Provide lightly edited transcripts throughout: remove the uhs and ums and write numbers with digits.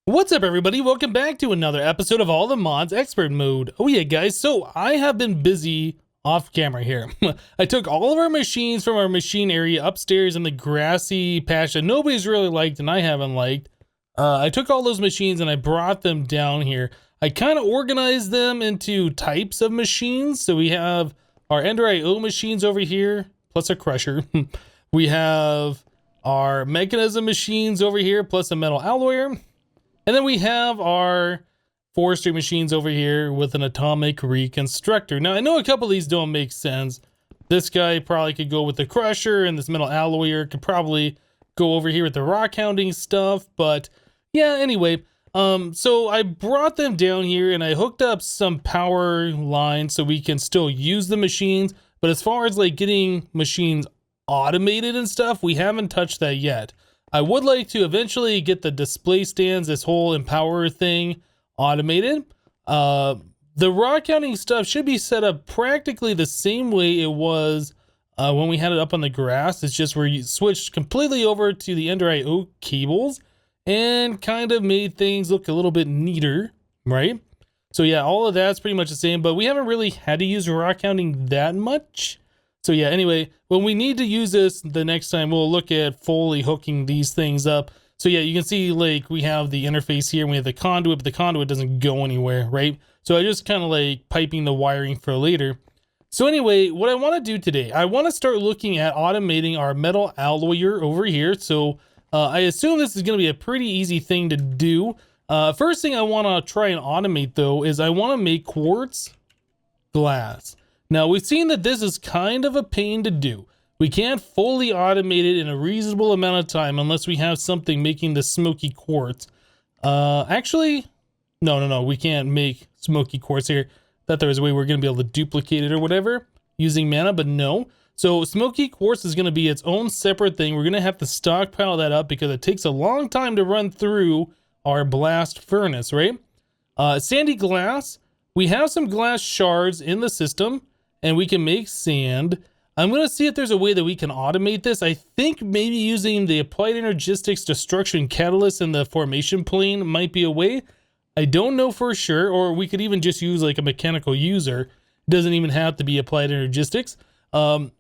What's up, everybody? Welcome back to another episode of All the Mods Expert Mode. Oh yeah, guys, so I have been busy off camera here. I took all of our machines from our machine area upstairs in the grassy patch that nobody's really liked and I haven't liked. I took all those machines and I brought them down here. I kind of organized them into types of machines. So we have our Ender IO machines over here, plus a crusher. We have our mechanism machines over here, plus a metal alloyer. And then we have our forestry machines over here with an atomic reconstructor. Now, I know a couple of these don't make sense. This guy probably could go with the crusher, and this metal alloyer could probably go over here with the rockhounding stuff. But yeah, anyway, so I brought them down here and I hooked up some power lines so we can still use the machines. But as far as like getting machines automated and stuff, we haven't touched that yet. I would like to eventually get the display stands, this whole empower thing, automated. The rockhounding stuff should be set up practically the same way it was when we had it up on the grass. It's just where you switched completely over to the Ender IO cables and kind of made things look a little bit neater, right? So yeah, all of that's pretty much the same, but we haven't really had to use rockhounding that much. So yeah, anyway, when we need to use this the next time, we'll look at fully hooking these things up. So yeah, you can see like we have the interface here and we have the conduit, but the conduit doesn't go anywhere, right? So I just kind of like piping the wiring for later. So anyway, what I want to do today, I want to start looking at automating our metal alloyer over here. So I assume this is going to be a pretty easy thing to do. First thing I want to try and automate though is I want to make quartz glass. Now, we've seen that this is kind of a pain to do. We can't fully automate it in a reasonable amount of time unless we have something making the smoky quartz. Actually, no, we can't make smoky quartz here. Thought there was a way we're going to be able to duplicate it or whatever using mana, but no. So smoky quartz is going to be its own separate thing. We're going to have to stockpile that up because it takes a long time to run through our blast furnace, right? Sandy glass. We have some glass shards in the system, and we can make sand. I'm going to see if there's a way that we can automate this. I think maybe using the applied energistics destruction catalyst in the formation plane might be a way. I don't know for sure, or we could even just use like a mechanical user. It doesn't even have to be applied energistics.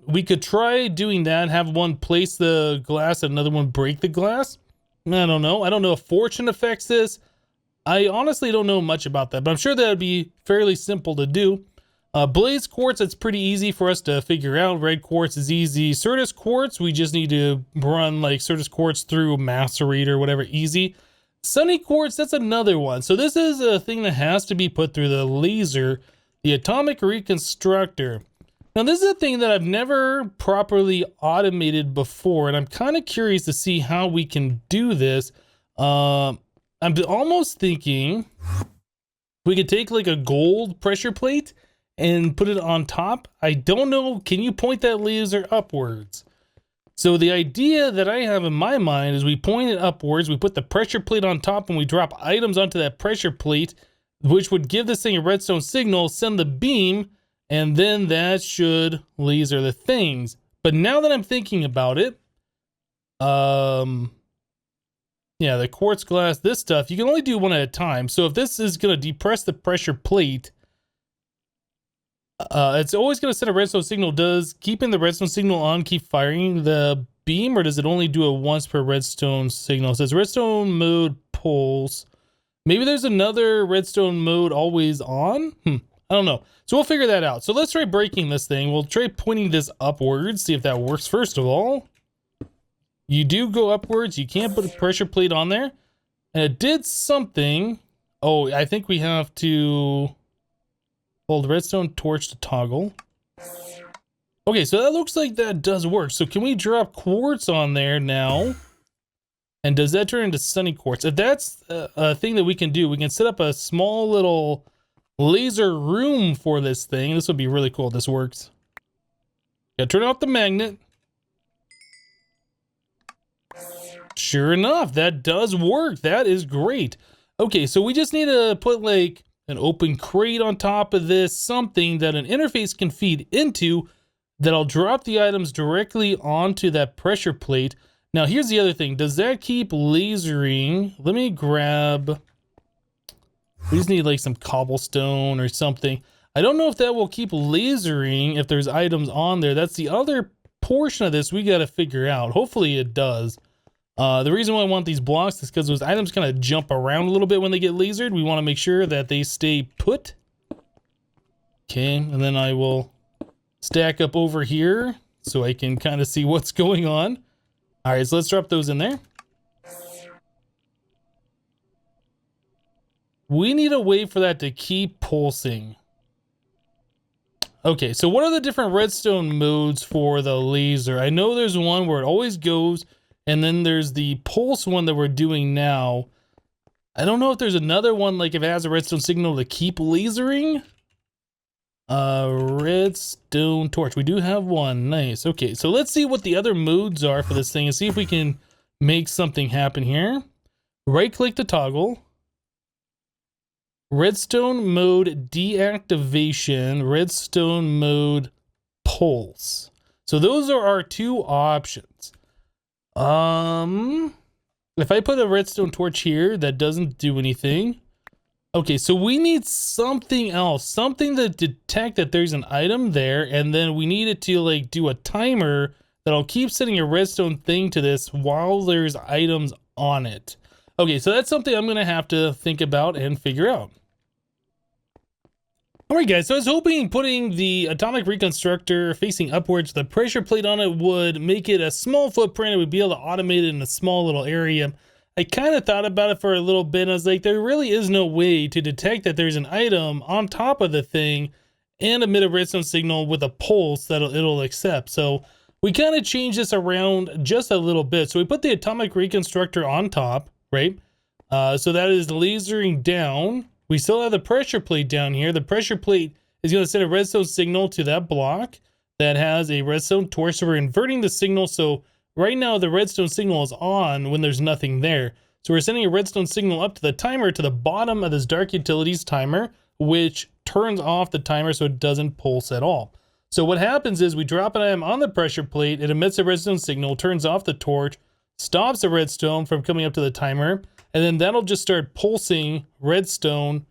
We could try doing that, have one place the glass and another one break the glass. I don't know. I don't know if fortune affects this. I honestly don't know much about that, but I'm sure that would be fairly simple to do. Blaze quartz, it's pretty easy for us to figure out. Red quartz is easy. Certus quartz, we just need to run like Certus quartz through macerate or whatever, easy. Sunny quartz, that's another one. So this is a thing that has to be put through the laser, the atomic reconstructor. Now this is a thing that I've never properly automated before, and I'm kind of curious to see how we can do this. I'm almost thinking we could take like a gold pressure plate and put it on top. I don't know, can you point that laser upwards? So the idea that I have in my mind is we point it upwards, we put the pressure plate on top, and we drop items onto that pressure plate, which would give this thing a redstone signal, send the beam, and then that should laser the things. But now that I'm thinking about it, yeah, the quartz glass, this stuff, you can only do one at a time. So if this is going to depress the pressure plate, it's always going to send a redstone signal. Does keeping the redstone signal on keep firing the beam, or does it only do it once per redstone signal? It says redstone mode pulse. Maybe there's another redstone mode always on? I don't know. So we'll figure that out. So let's try breaking this thing. We'll try pointing this upwards, see if that works first of all. You do go upwards. You can't put a pressure plate on there. And it did something. Oh, I think we have to hold the redstone torch to toggle. Okay, so that looks like that does work. So can we drop quartz on there now? And does that turn into sunny quartz? If that's a thing that we can do, we can set up a small little laser room for this thing. This would be really cool if this works. Yeah, turn off the magnet. Sure enough, that does work. That is great. Okay, so we just need to put like an open crate on top of this, something that an interface can feed into that'll drop the items directly onto that pressure plate. Now, here's the other thing. Does that keep lasering? Let me grab... We just need like some cobblestone or something. I don't know if that will keep lasering if there's items on there. That's the other portion of this we got to figure out. Hopefully it does. The reason why I want these blocks is because those items kind of jump around a little bit when they get lasered. We want to make sure that they stay put. Okay, and then I will stack up over here so I can kind of see what's going on. All right, so let's drop those in there. We need a way for that to keep pulsing. Okay, so what are the different redstone modes for the laser? I know there's one where it always goes, and then there's the pulse one that we're doing now. I don't know if there's another one, like if it has a redstone signal to keep lasering. Redstone torch. We do have one. Nice. Okay, so let's see what the other modes are for this thing and see if we can make something happen here. Right-click to toggle. Redstone mode deactivation, redstone mode pulse. So those are our two options. If I put a redstone torch here, that doesn't do anything. Okay, so we need something else, something to detect that there's an item there, and then we need it to like do a timer that'll keep setting a redstone thing to this while there's items on it. Okay, so that's something I'm gonna have to think about and figure out. Alright guys, so I was hoping putting the atomic reconstructor facing upwards, the pressure plate on it would make it a small footprint. It would be able to automate it in a small little area. I kind of thought about it for a little bit and I was like, there really is no way to detect that there's an item on top of the thing and emit a redstone signal with a pulse that it'll accept. So we kind of changed this around just a little bit. So we put the atomic reconstructor on top, right? So that is lasering down. We still have the pressure plate down here. The pressure plate is going to send a redstone signal to that block that has a redstone torch. So we're inverting the signal. So right now the redstone signal is on when there's nothing there. So we're sending a redstone signal up to the timer to the bottom of this dark utilities timer, which turns off the timer so it doesn't pulse at all. So what happens is we drop an item on the pressure plate, it emits a redstone signal, turns off the torch, stops the redstone from coming up to the timer, and then that'll just start pulsing redstone.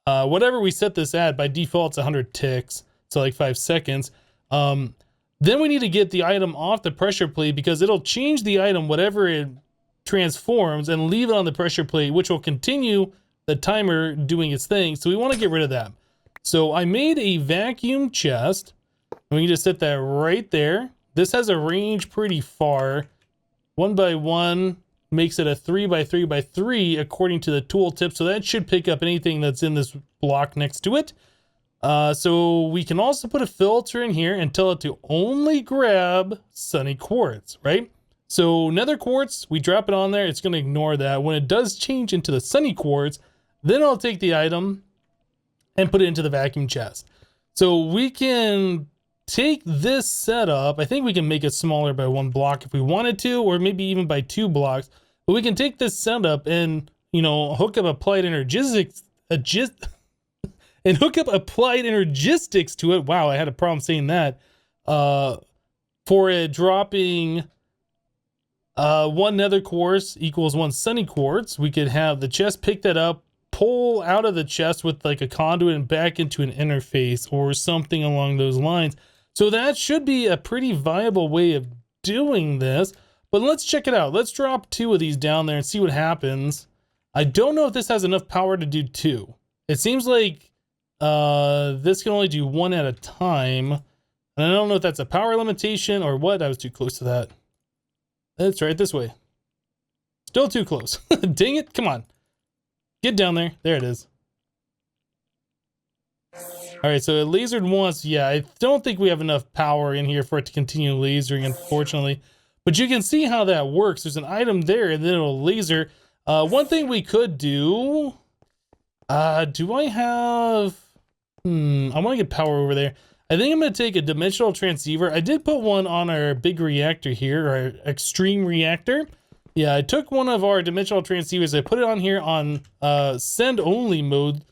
Whatever we set this at, by default it's 100 ticks, so like 5 seconds. Then we need to get the item off the pressure plate because it'll change the item, whatever it transforms, and leave it on the pressure plate, which will continue the timer doing its thing. So we want to get rid of that. So I made a vacuum chest, and we can just set that right there. This has a range pretty far. 1 by 1 makes it a 3 by 3 by 3 according to the tooltip, so that should pick up anything that's in this block next to it. So we can also put a filter in here and tell it to only grab sunny quartz, right? So nether quartz, we drop it on there, it's going to ignore that. When it does change into the sunny quartz, then I'll take the item and put it into the vacuum chest. So we can take this setup. I think we can make it smaller by 1 block if we wanted to, or maybe even by 2 blocks. But we can take this setup and, you know, hook up applied energistics, and hook up applied energistics to it. Wow, I had a problem saying that. For it dropping 1 nether quartz equals 1 sunny quartz. We could have the chest pick that up, pull out of the chest with like a conduit and back into an interface or something along those lines. So that should be a pretty viable way of doing this. But let's check it out. Let's drop 2 of these down there and see what happens. I don't know if this has enough power to do 2. It seems like this can only do 1 at a time. And I don't know if that's a power limitation or what. I was too close to that. That's right, this way. Still too close. Dang it, come on. Get down there. There it is. All right, so it lasered once. Yeah, I don't think we have enough power in here for it to continue lasering, unfortunately. But you can see how that works. There's an item there, and then it'll laser. One thing we could do... do I have... I want to get power over there. I think I'm going to take a dimensional transceiver. I did put one on our big reactor here, our extreme reactor. Yeah, I took one of our dimensional transceivers. I put it on here on send only mode.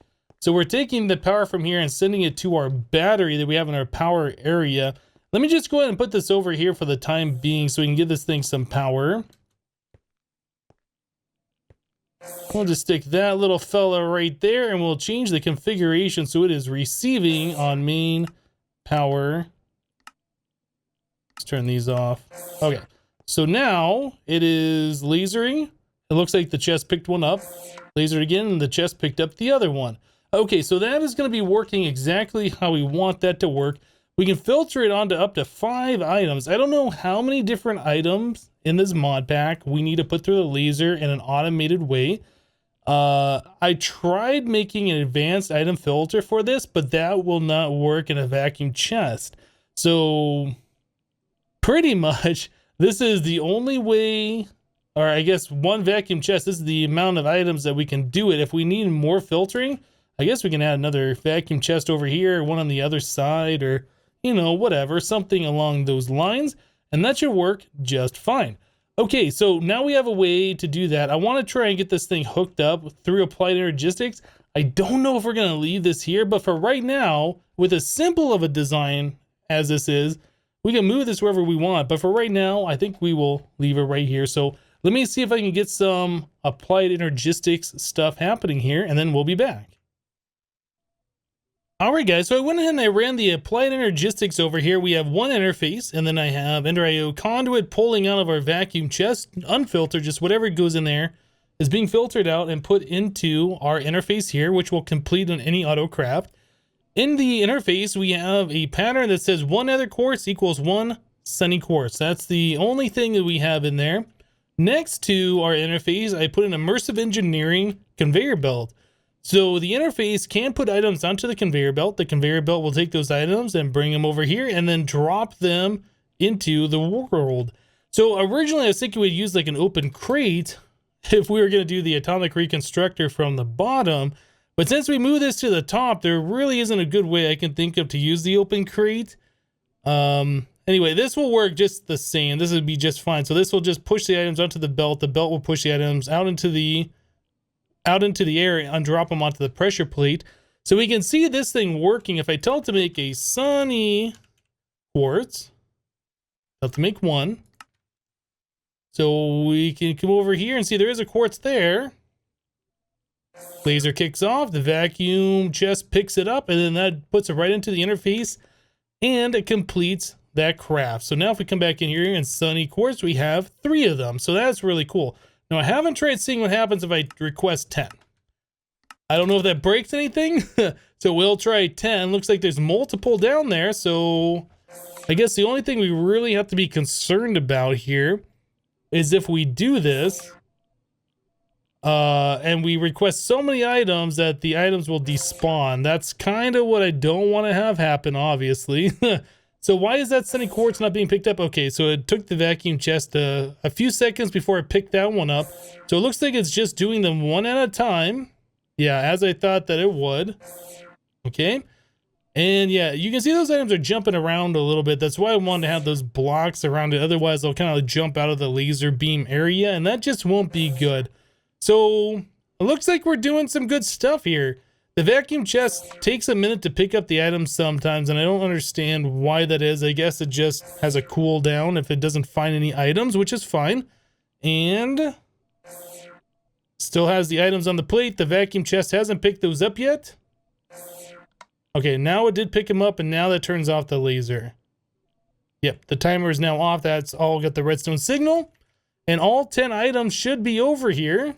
So we're taking the power from here and sending it to our battery that we have in our power area. Let me just go ahead and put this over here for the time being so we can give this thing some power. We'll just stick that little fella right there, and we'll change the configuration so it is receiving on main power. Let's turn these off. Okay, so now it is lasering. It looks like the chest picked one up. Lasered again, and the chest picked up the other one. Okay, so that is going to be working exactly how we want that to work. We can filter it onto up to 5 items. I don't know how many different items in this mod pack we need to put through the laser in an automated way. I tried making an advanced item filter for this, but that will not work in a vacuum chest. So pretty much this is the only way, or I guess one vacuum chest, this is the amount of items that we can do it. If we need more filtering, I guess we can add another vacuum chest over here, one on the other side, or, you know, whatever, something along those lines, and that should work just fine. Okay, so now we have a way to do that. I want to try and get this thing hooked up through applied energistics. I don't know if we're going to leave this here, but for right now, with as simple of a design as this is, we can move this wherever we want. But for right now, I think we will leave it right here. So let me see if I can get some applied energistics stuff happening here, and then we'll be back. Alright guys, so I went ahead and I ran the applied energistics over here. We have one interface, and then I have Ender.io conduit pulling out of our vacuum chest, unfiltered, just whatever goes in there is being filtered out and put into our interface here, which will complete on any autocraft. In the interface, we have a pattern that says 1 nether quartz equals 1 sunny quartz. That's the only thing that we have in there. Next to our interface, I put an immersive engineering conveyor belt. So the interface can put items onto the conveyor belt. The conveyor belt will take those items and bring them over here and then drop them into the world. So originally I was thinking we'd use like an open crate if we were going to do the atomic reconstructor from the bottom. But since we move this to the top, there really isn't a good way I can think of to use the open crate. Anyway, this will work just the same. This would be just fine. So this will just push the items onto the belt. The belt will push the items out into the air and drop them onto the pressure plate. So we can see this thing working. If I tell it to make a sunny quartz, tell it to make 1. So we can come over here and see there is a quartz there. Laser kicks off, the vacuum chest picks it up, and then that puts it right into the interface, and it completes that craft. So now if we come back in here and sunny quartz, we have 3 of them. So that's really cool. Now, I haven't tried seeing what happens if I request 10. I don't know if that breaks anything, so we'll try 10. Looks like there's multiple down there, so I guess the only thing we really have to be concerned about here is if we do this, and we request so many items that the items will despawn. That's kind of what I don't want to have happen, obviously. So why is that sunny quartz not being picked up? Okay, so it took the vacuum chest a few seconds before it picked that one up. So it looks like it's just doing them one at a time. Yeah, as I thought that it would. Okay. And yeah, you can see those items are jumping around a little bit. That's why I wanted to have those blocks around it. Otherwise, they'll kind of jump out of the laser beam area, and that just won't be good. So it looks like we're doing some good stuff here. The vacuum chest takes a minute to pick up the items sometimes, and I don't understand why that is. I guess it just has a cooldown if it doesn't find any items, which is fine. And still has the items on the plate. The vacuum chest hasn't picked those up yet. Okay, now it did pick them up, and now that turns off the laser. Yep, the timer is now off. That's all got the redstone signal. And all 10 items should be over here.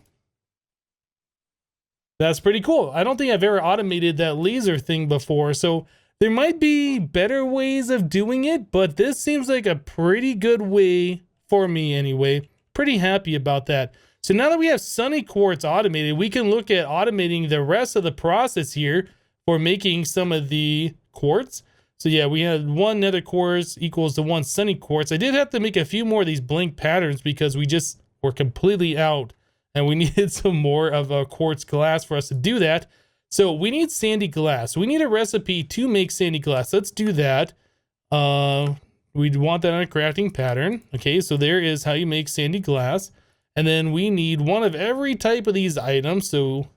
That's pretty cool. I don't think I've ever automated that laser thing before, so there might be better ways of doing it, but this seems like a pretty good way for me anyway. Pretty happy about that. So now that we have sunny quartz automated, we can look at automating the rest of the process here for making some of the quartz. So yeah, we had 1 nether quartz equals to 1 sunny quartz. I did have to make a few more of these blank patterns because we just were completely out. And we needed some more of a quartz glass for us to do that. So we need sandy glass. We need a recipe to make sandy glass. Let's do that. We'd want that on a crafting pattern. Okay, so there is how you make sandy glass. And then we need one of every type of these items. So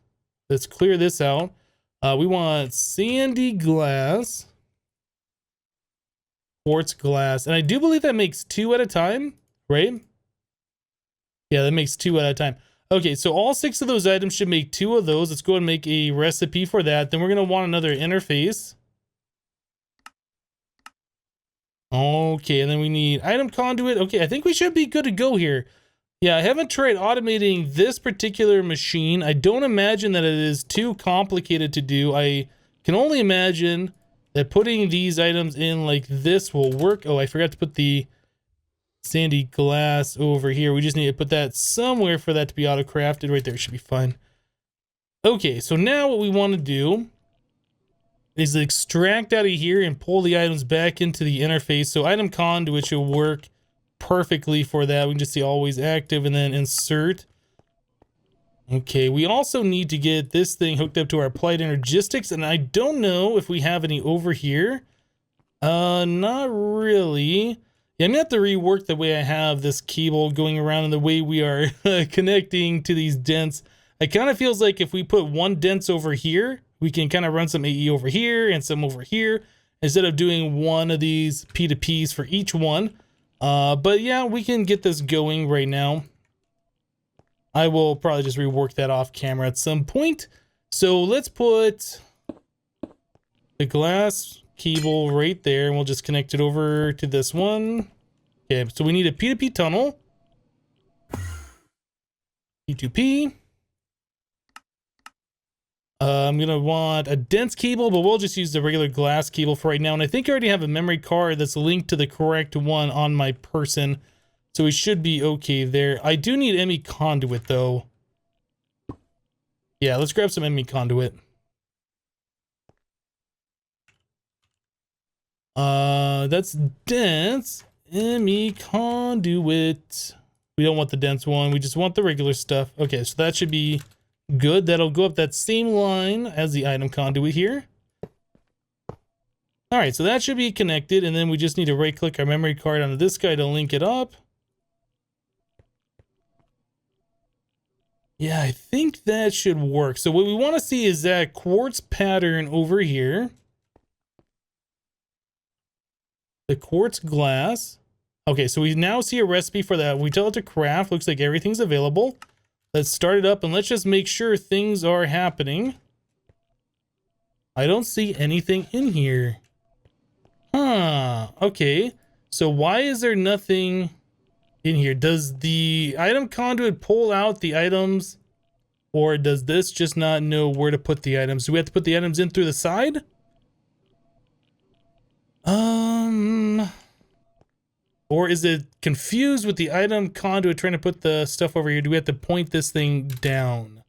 let's clear this out. We want sandy glass, quartz glass. And I do believe that makes 2 at a time, right? Yeah, that makes 2 at a time. Okay, so all 6 of those items should make 2 of those. Let's go ahead and make a recipe for that. Then we're going to want another interface. Okay, and then we need item conduit. Okay, I think we should be good to go here. Yeah, I haven't tried automating this particular machine. I don't imagine that it is too complicated to do. I can only imagine that putting these items in like this will work. Oh, I forgot to put the sandy glass over here. We just need to put that somewhere for that to be auto-crafted. Right there should be fine. Okay, so now what we want to do is extract out of here and pull the items back into the interface. So item conduit should work perfectly for that. We can just see always active and then insert. Okay, we also need to get this thing hooked up to our applied energistics, and I don't know if we have any over here. Not really. Yeah, I'm gonna have to rework the way I have this cable going around and the way we are connecting to these dents. It kind of feels like if we put one dents over here, we can kind of run some AE over here and some over here instead of doing one of these P2Ps for each one. But yeah, we can get this going right now. I will probably just rework that off camera at some point. So let's put the glass cable right there and we'll just connect it over to this one. Okay, so we need a P2P tunnel. P2P. I'm gonna want a dense cable, but we'll just use the regular glass cable for right now. And I think I already have a memory card that's linked to the correct one on my person, so we should be okay there. I do need ME conduit though. Yeah, let's grab some ME conduit. That's dense. ME conduit. We don't want the dense one. We just want the regular stuff. Okay, so that should be good. That'll go up that same line as the item conduit here. All right, so that should be connected, and then we just need to right click our memory card onto this guy to link it up. Yeah, I think that should work. So what we want to see is that quartz pattern over here. The quartz glass. Okay, so we now see a recipe for that. We tell it to craft. Looks like everything's available. Let's start it up and let's just make sure things are happening. I don't see anything in here. Huh, okay. So why is there nothing in here? Does the item conduit pull out the items, or does this just not know where to put the items? Do we have to put the items in through the side? Or is it confused with the item conduit trying to put the stuff over here? Do we have to point this thing down?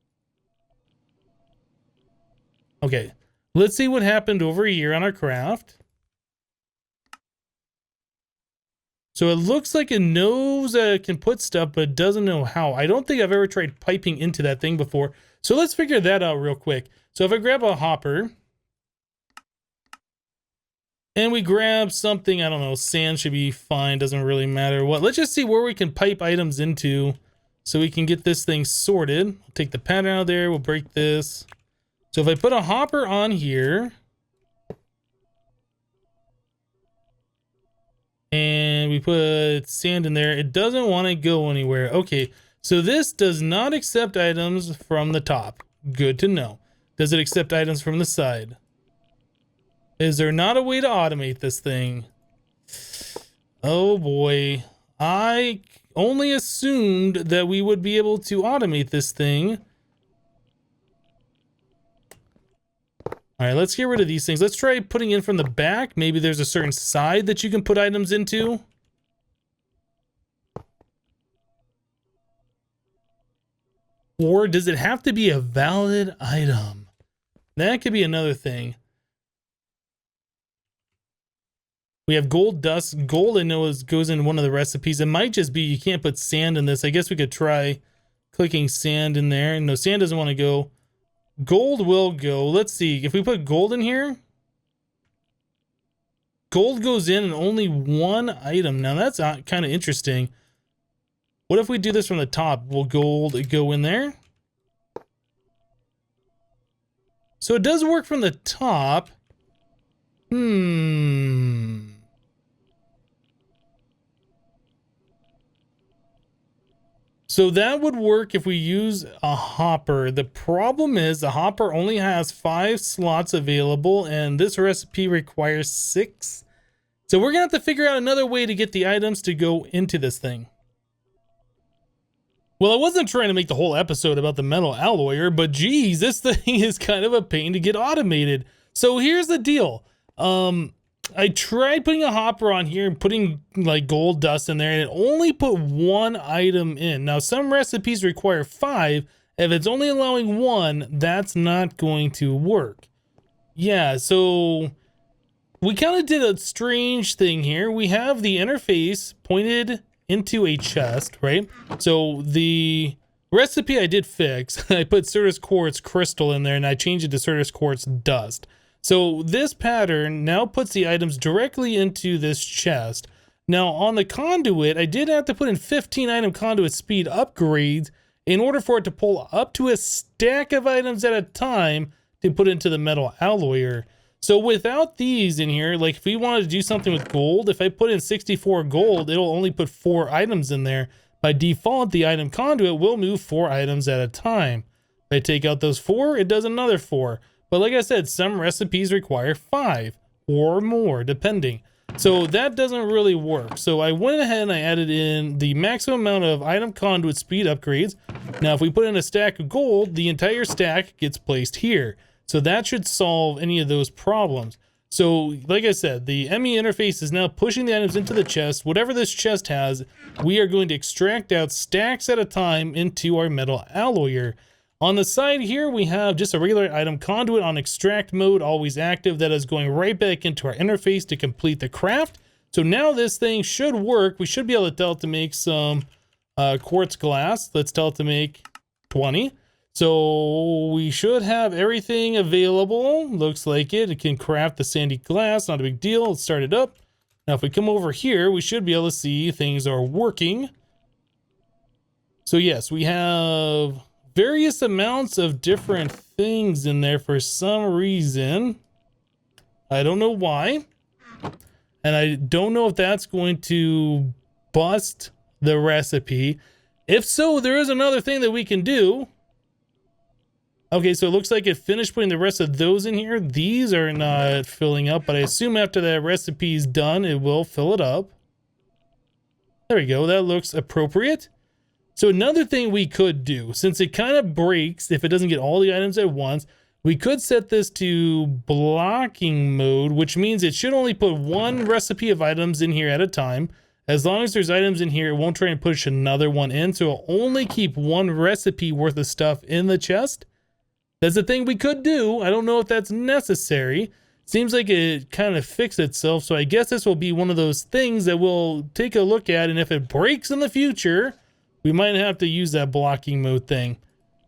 Okay, let's see what happened over here on our craft. So it looks like it knows that it can put stuff, but it doesn't know how. I don't think I've ever tried piping into that thing before. So let's figure that out real quick. So if I grab a hopper, and we grab something, I don't know, sand should be fine, doesn't really matter what. Let's just see where we can pipe items into so we can get this thing sorted. We'll take the pattern out of there, we'll break this. So if I put a hopper on here, and we put sand in there, it doesn't want to go anywhere. Okay, so this does not accept items from the top. Good to know. Does it accept items from the side? Is there not a way to automate this thing? Oh boy. I only assumed that we would be able to automate this thing. All right, let's get rid of these things. Let's try putting in from the back. Maybe there's a certain side that you can put items into. Or does it have to be a valid item? That could be another thing. We have gold dust. Gold, I know, goes in one of the recipes. It might just be you can't put sand in this. I guess we could try clicking sand in there. No, sand doesn't want to go. Gold will go. Let's see. If we put gold in here, gold goes in and only one item. Now that's kind of interesting. What if we do this from the top? Will gold go in there? So it does work from the top. So that would work if we use a hopper. The problem is the hopper only has 5 slots available and this recipe requires 6. So we're gonna have to figure out another way to get the items to go into this thing. Well, I wasn't trying to make the whole episode about the metal alloyer, but geez, this thing is kind of a pain to get automated. So here's the deal. I tried putting a hopper on here and putting like gold dust in there, and it only put 1 item in. Now, some recipes require 5. If it's only allowing 1, that's not going to work. Yeah, so we kind of did a strange thing here. We have the interface pointed into a chest, right? So the recipe I did fix, I put Certus quartz crystal in there and I changed it to Certus quartz dust. So this pattern now puts the items directly into this chest. Now on the conduit, I did have to put in 15 item conduit speed upgrades in order for it to pull up to a stack of items at a time to put into the metal alloyer. So without these in here, like if we wanted to do something with gold, if I put in 64 gold, it'll only put 4 items in there. By default, the item conduit will move 4 items at a time. If I take out those 4, it does another 4. But like I said, some recipes require 5 or more, depending. So that doesn't really work. So I went ahead and I added in the maximum amount of item conduit speed upgrades. Now, if we put in a stack of gold, the entire stack gets placed here. So that should solve any of those problems. So like I said, the ME interface is now pushing the items into the chest. Whatever this chest has, we are going to extract out stacks at a time into our metal alloyer. On the side here, we have just a regular item conduit on extract mode, always active. That is going right back into our interface to complete the craft. So now this thing should work. We should be able to tell it to make some quartz glass. Let's tell it to make 20. So we should have everything available. Looks like it. It can craft the sandy glass. Not a big deal. Let's start it up. Now, if we come over here, we should be able to see things are working. So yes, we have various amounts of different things in there for some reason. I don't know why. And I don't know if that's going to bust the recipe. If so, there is another thing that we can do. Okay, so it looks like it finished putting the rest of those in here. These are not filling up, but I assume after that recipe is done, it will fill it up. There we go. That looks appropriate. So another thing we could do, since it kind of breaks if it doesn't get all the items at once, we could set this to blocking mode, which means it should only put 1 recipe of items in here at a time. As long as there's items in here, it won't try and push another one in, so it'll only keep 1 recipe worth of stuff in the chest. That's a thing we could do. I don't know if that's necessary. Seems like it kind of fixed itself, so I guess this will be one of those things that we'll take a look at, and if it breaks in the future, we might have to use that blocking mode thing.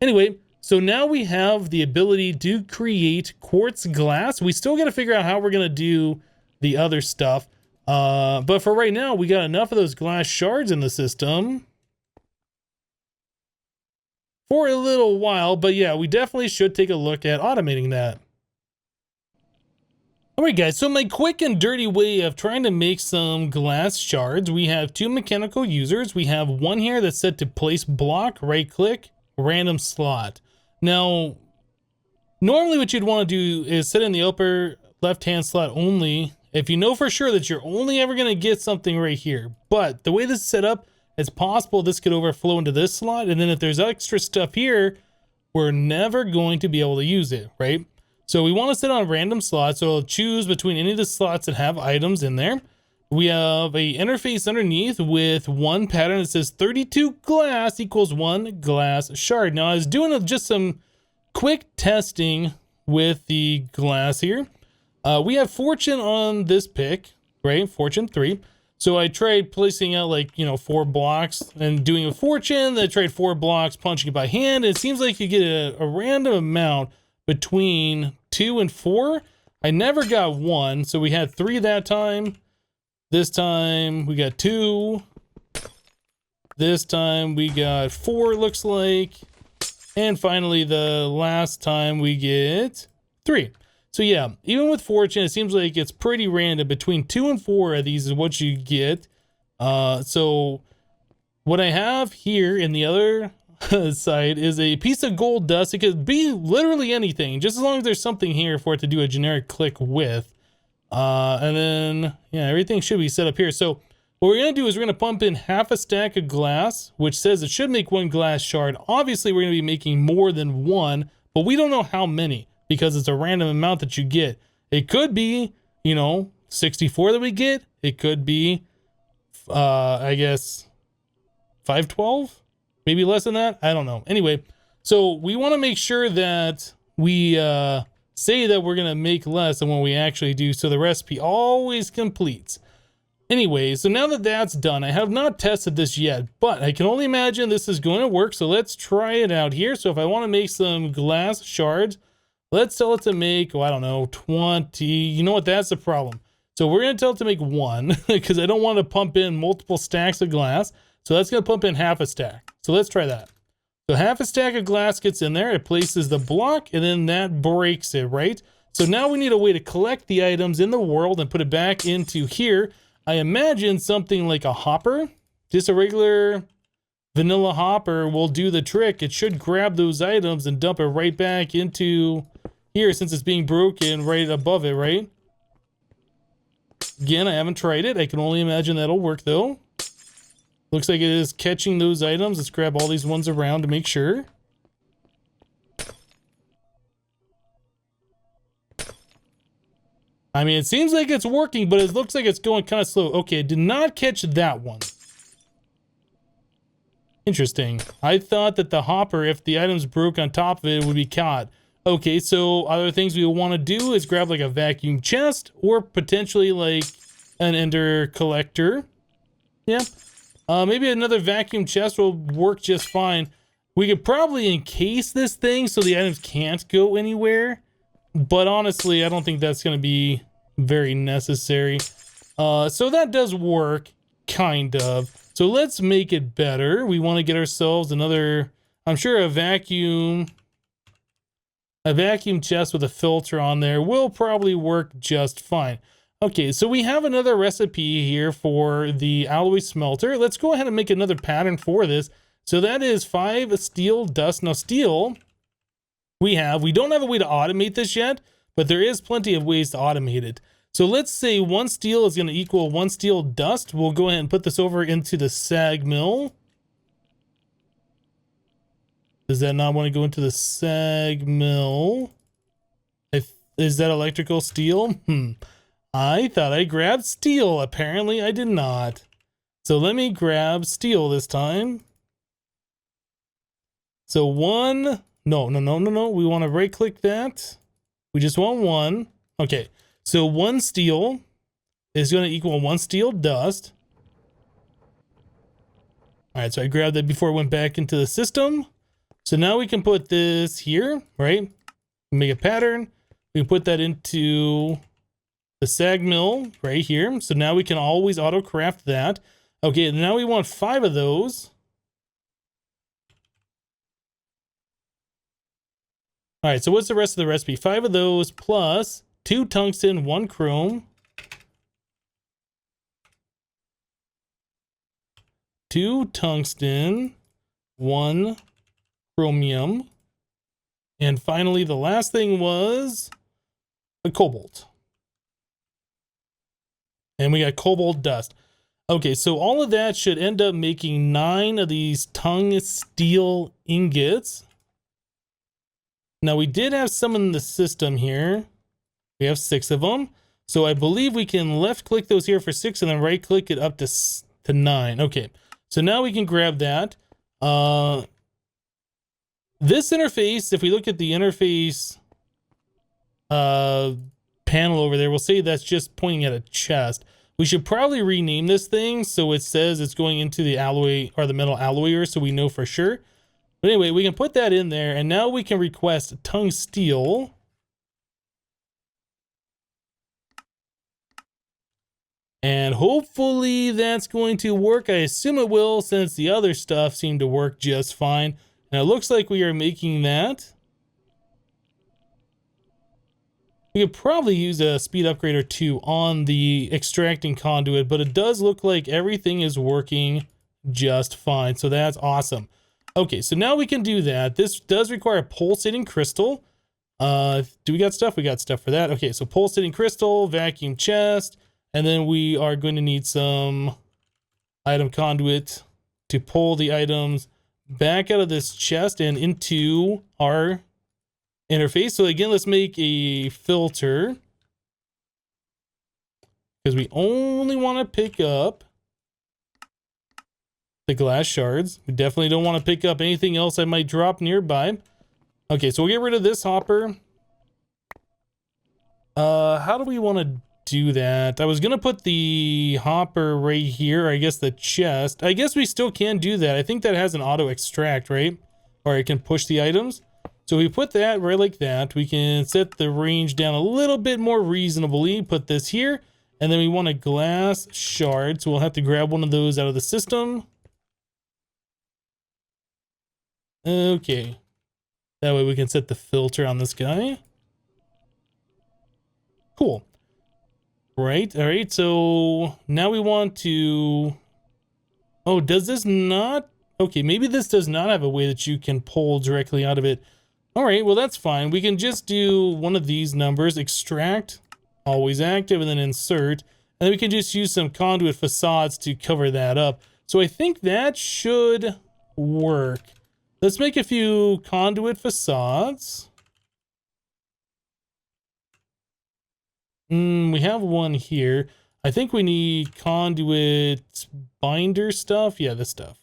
Anyway, so now we have the ability to create quartz glass. We still got to figure out how we're going to do the other stuff. But for right now, we got enough of those glass shards in the system for a little while. But yeah, we definitely should take a look at automating that. Alright guys, so my quick and dirty way of trying to make some glass shards, we have 2 mechanical users. We have one here that's set to place block, right click, random slot. Now, normally what you'd want to do is set in the upper left hand slot only if you know for sure that you're only ever going to get something right here. But the way this is set up, it's possible this could overflow into this slot, and then if there's extra stuff here, we're never going to be able to use it, right? So we want to set on random slots, so it'll choose between any of the slots that have items in there. We have a interface underneath with one pattern that says 32 glass equals 1 glass shard. Now I was doing just some quick testing with the glass here. We have fortune on this pick, right? Fortune 3. So I tried placing out 4 blocks and doing a fortune. Then I tried 4 blocks, punching it by hand. And it seems like you get a random amount between 2 and 4. I never got 1, so we had 3 that time. This time we got 2. This time we got 4, looks like. And finally the last time we get 3. So yeah, even with fortune, it seems like it's pretty random. Between 2 and 4 of these is what you get. So what I have here in the other side is a piece of gold dust. It could be literally anything, just as long as there's something here for it to do a generic click with. And then, yeah, everything should be set up here. So what we're going to do is we're going to pump in half a stack of glass, which says it should make 1 glass shard. Obviously, we're going to be making more than 1, but we don't know how many because it's a random amount that you get. It could be, you know, 64 that we get. It could be, I guess, 512? Maybe less than that? I don't know. Anyway, so we want to make sure that we say that we're going to make less than what we actually do, so the recipe always completes. Anyway, so now that that's done, I have not tested this yet, but I can only imagine this is going to work, so let's try it out here. So if I want to make some glass shards, let's tell it to make, oh, I don't know, 20. You know what? That's the problem. So we're going to tell it to make 1 because I don't want to pump in multiple stacks of glass. So that's going to pump in half a stack. So let's try that. So half a stack of glass gets in there. It places the block, and then that breaks it, right? So now we need a way to collect the items in the world and put it back into here. I imagine something like a hopper, just a regular vanilla hopper will do the trick. It should grab those items and dump it right back into here since it's being broken right above it, right? Again, I haven't tried it. I can only imagine that'll work though. Looks like it is catching those items. Let's grab all these ones around to make sure. I mean, it seems like it's working, but it looks like it's going kind of slow. Okay, did not catch that one. Interesting. I thought that the hopper, if the items broke on top of it, would be caught. Okay, so other things we want to do is grab like a vacuum chest or potentially like an ender collector. Yeah. Maybe another vacuum chest will work just fine. We could probably encase this thing so the items can't go anywhere. But honestly, I don't think that's going to be very necessary. So that does work, kind of. So let's make it better. We want to get ourselves another, I'm sure a vacuum chest with a filter on there will probably work just fine. Okay, so we have another recipe here for the alloy smelter. Let's go ahead and make another pattern for this. So that is 5 steel dust. Now steel, we don't have a way to automate this yet, but there is plenty of ways to automate it. So let's say 1 steel is going to equal 1 steel dust. We'll go ahead and put this over into the sag mill. Does that not want to go into the sag mill? Is that electrical steel? I thought I grabbed steel. Apparently I did not. So let me grab steel this time. So 1, no. We want to right click that. We just want 1. Okay. So 1 steel is going to equal 1 steel dust. All right. So I grabbed that before it went back into the system. So now we can put this here, right? Make a pattern. We can put that into the sag mill right here. So now we can always auto craft that. Okay, now we want 5 of those. All right, so what's the rest of the recipe? 5 of those plus 2 tungsten, 1 chrome. 2 tungsten, 1 chromium. And finally, the last thing was a cobalt. And we got cobalt dust. Okay, so all of that should end up making 9 of these tung steel ingots. Now we did have some in the system here. We have 6 of them. So I believe we can left click those here for 6 and then right click it up to 9. Okay, so now we can grab that. This interface, if we look at the interface panel over there, we'll say that's just pointing at a chest. We should probably rename this thing so it says it's going into the alloy or the metal alloyer so we know for sure. But anyway, we can put that in there and now we can request tung steel. And hopefully that's going to work. I assume it will since the other stuff seemed to work just fine. And it looks like we are making that. We could probably use a speed upgrade or 2 on the extracting conduit, but it does look like everything is working just fine. So that's awesome. Okay, so now we can do that. This does require a pulsating crystal. Do we got stuff? We got stuff for that. Okay, so pulsating crystal, vacuum chest, and then we are going to need some item conduit to pull the items back out of this chest and into our interface. So again, let's make a filter because we only want to pick up the glass shards. We definitely don't want to pick up anything else that might drop nearby. Okay, so we'll get rid of this hopper. How do we want to do that? I was gonna put the hopper right here, or I guess the chest. I guess we still can do that. I think that has an auto extract, right? Or it can push the items. So we put that right like that. We can set the range down a little bit more reasonably. Put this here, and then we want a glass shard. So we'll have to grab one of those out of the system. Okay. That way we can set the filter on this guy. Cool. Right, all right, so now we want to... Oh, does this not... Okay, maybe this does not have a way that you can pull directly out of it. All right, well, that's fine. We can just do one of these numbers, extract, always active, and then insert. And then we can just use some conduit facades to cover that up. So I think that should work. Let's make a few conduit facades. We have one here. I think we need conduit binder stuff. Yeah, this stuff.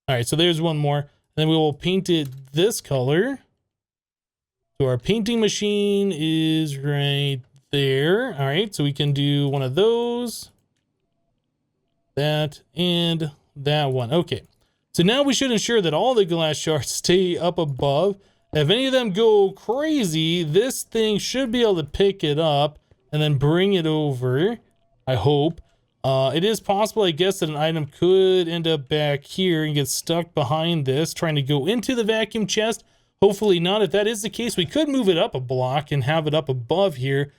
All right, so there's one more. And then we will paint it this color. So our painting machine is right there. All right, so we can do one of those. That and that one. Okay, so now we should ensure that all the glass shards stay up above. If any of them go crazy, this thing should be able to pick it up and then bring it over, I hope. It is possible, I guess, that an item could end up back here and get stuck behind this, trying to go into the vacuum chest. Hopefully not. If that is the case, we could move it up a block and have it up above here.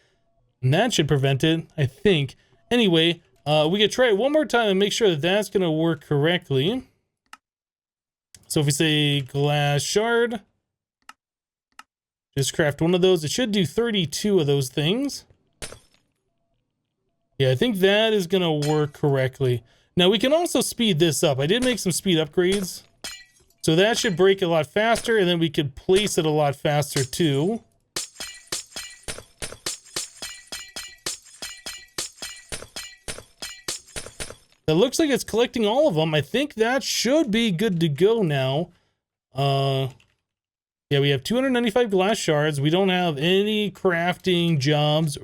And that should prevent it, I think. Anyway, we could try it one more time and make sure that that's going to work correctly. So if we say glass shard... Just craft one of those. It should do 32 of those things. Yeah, I think that is going to work correctly. Now, we can also speed this up. I did make some speed upgrades. So that should break a lot faster, and then we could place it a lot faster, too. It looks like it's collecting all of them. I think that should be good to go now. Yeah, we have 295 glass shards. We don't have any crafting jobs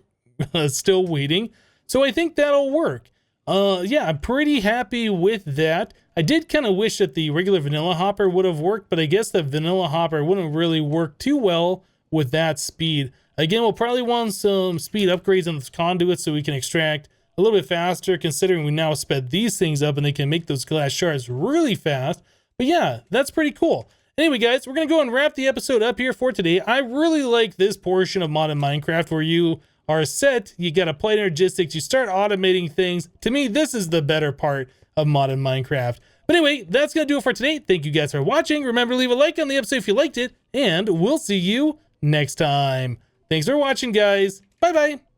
still waiting. So I think that'll work. Yeah, I'm pretty happy with that. I did kind of wish that the regular vanilla hopper would have worked, but I guess the vanilla hopper wouldn't really work too well with that speed. Again, we'll probably want some speed upgrades on this conduit so we can extract a little bit faster, considering we now sped these things up and they can make those glass shards really fast. But yeah, that's pretty cool. Anyway, guys, we're going to go and wrap the episode up here for today. I really like this portion of Mod in Minecraft where you are set, you got applied energistics, you start automating things. To me, this is the better part of Mod in Minecraft. But anyway, that's going to do it for today. Thank you guys for watching. Remember to leave a like on the episode if you liked it, and we'll see you next time. Thanks for watching, guys. Bye-bye.